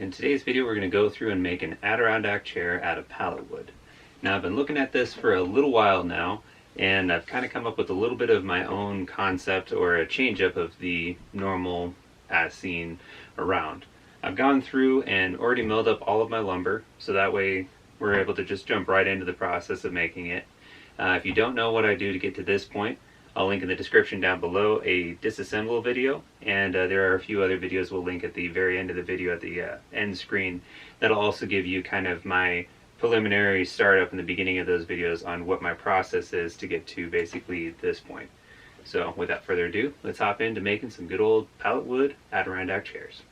In today's video we're going to go through and make an Adirondack chair out of pallet wood. Now I've been looking at this for a little while now, and I've kind of come up with a little bit of my own concept or a change up of the normal as seen around. I've gone through and already milled up all of my lumber, so that way we're able to just jump right into the process of making it. If you don't know what I do to get to this point, I'll link in the description down below a disassemble video, and there are a few other videos we'll link at the very end of the video at the end screen. That'll also give you kind of my preliminary startup in the beginning of those videos on what my process is to get to basically this point. So without further ado, let's hop into making some good old pallet wood Adirondack chairs.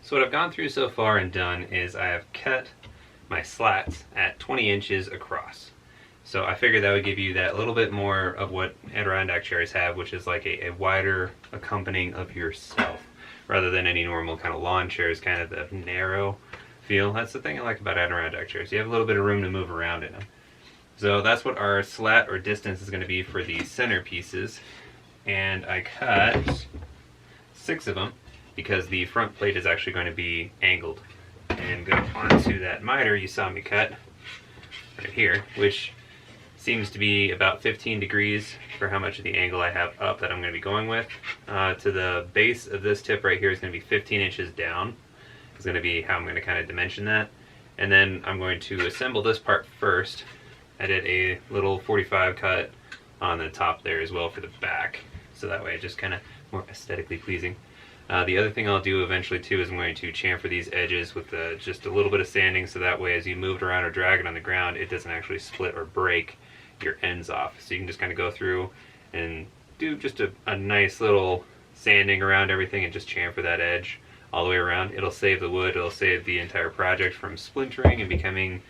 So what I've gone through so far and done is I have cut my slats at 20 inches across. So I figured that would give you that little bit more of what Adirondack chairs have, which is like a wider accompanying of yourself, rather than any normal kind of lawn chairs, kind of the narrow feel. That's the thing I like about Adirondack chairs. You have a little bit of room to move around in them. So that's what our slat or distance is going to be for the center pieces. And I cut 6 of them, because the front plate is actually going to be angled, and go onto that miter you saw me cut right here, which seems to be about 15 degrees for how much of the angle I have up that I'm going to be going with. To the base of this tip right here is going to be 15 inches down. It's going to be how I'm going to kind of dimension that. And then I'm going to assemble this part first. I did a little 45 cut on the top there as well for the back, so that way it's just kind of more aesthetically pleasing. The other thing I'll do eventually too is I'm going to chamfer these edges with just a little bit of sanding, so that way as you move it around or drag it on the ground, it doesn't actually split or break your ends off. So you can just kind of go through and do just a nice little sanding around everything and just chamfer that edge all the way around. It'll save the wood, it'll save the entire project from splintering and becoming,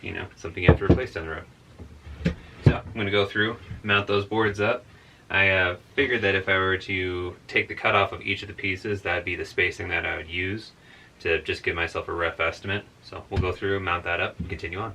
you know, something you have to replace down the road. So I'm going to go through, mount those boards up. I figured that if I were to take the cutoff of each of the pieces, that would be the spacing that I would use to just give myself a rough estimate. So we'll go through, mount that up, and continue on.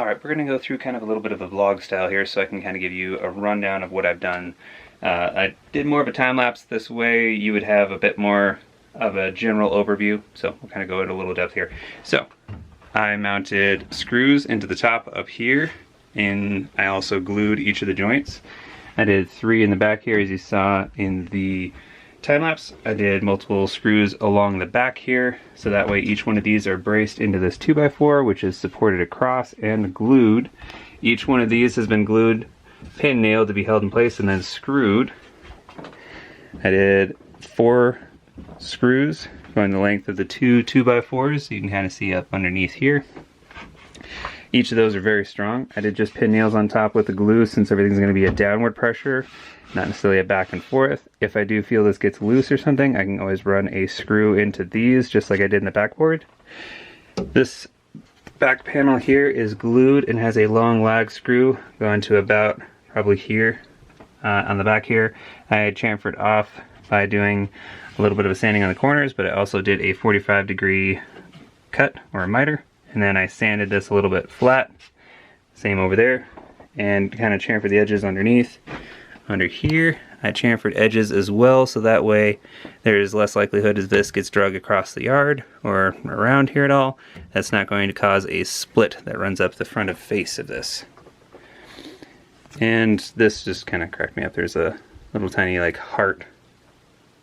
Alright, we're going to go through kind of a little bit of a vlog style here so I can kind of give you a rundown of what I've done. I did more of a time lapse. This way you would have a bit more of a general overview, so we'll kind of go into a little depth here. So I mounted screws into the top up here, and I also glued each of the joints. I did 3 in the back here, as you saw in the time lapse. I did multiple screws along the back here, so that way each one of these are braced into this 2x4, which is supported across and glued. Each one of these has been glued, pin nailed to be held in place, and then screwed. I did 4 screws going the length of the 2 2x4s, so you can kind of see up underneath here. Each of those are very strong. I did just pin nails on top with the glue since everything's going to be a downward pressure, not necessarily a back and forth. If I do feel this gets loose or something, I can always run a screw into these just like I did in the backboard. This back panel here is glued and has a long lag screw going to about probably here on the back here. I had chamfered off by doing a little bit of a sanding on the corners, but I also did a 45-degree cut or a miter, and then I sanded this a little bit flat, same over there, and kind of chamfered the edges underneath. Under here I chamfered edges as well, so that way there's less likelihood as this gets drug across the yard or around here at all. That's not going to cause a split that runs up the front of face of this. And this just kind of cracked me up. There's a little tiny like heart,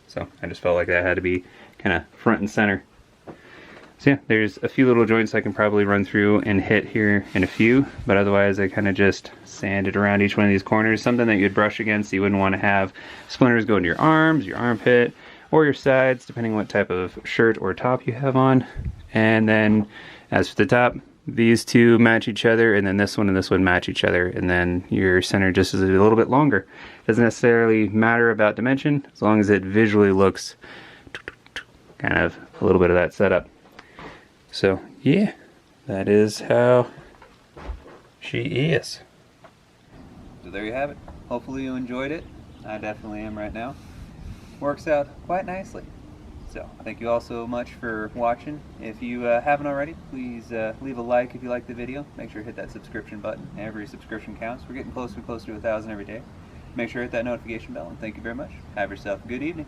so I just felt like that had to be kind of front and center. So yeah, there's a few little joints I can probably run through and hit here in a few, but otherwise I kind of just sanded around each one of these corners. Something that you'd brush against, you wouldn't want to have splinters go into your arms, your armpit, or your sides, depending on what type of shirt or top you have on. And then as for the top, these two match each other, and then this one and this one match each other, and then your center just is a little bit longer. Doesn't necessarily matter about dimension, as long as it visually looks kind of a little bit of that setup. So yeah, that is how she is. So there you have it. Hopefully you enjoyed it. I definitely am right now. Works out quite nicely. So thank you all so much for watching. If you haven't already, please leave a like if you like the video. Make sure to hit that subscription button. Every subscription counts. We're getting closer and closer to 1,000 every day. Make sure to hit that notification bell, and thank you very much. Have yourself a good evening.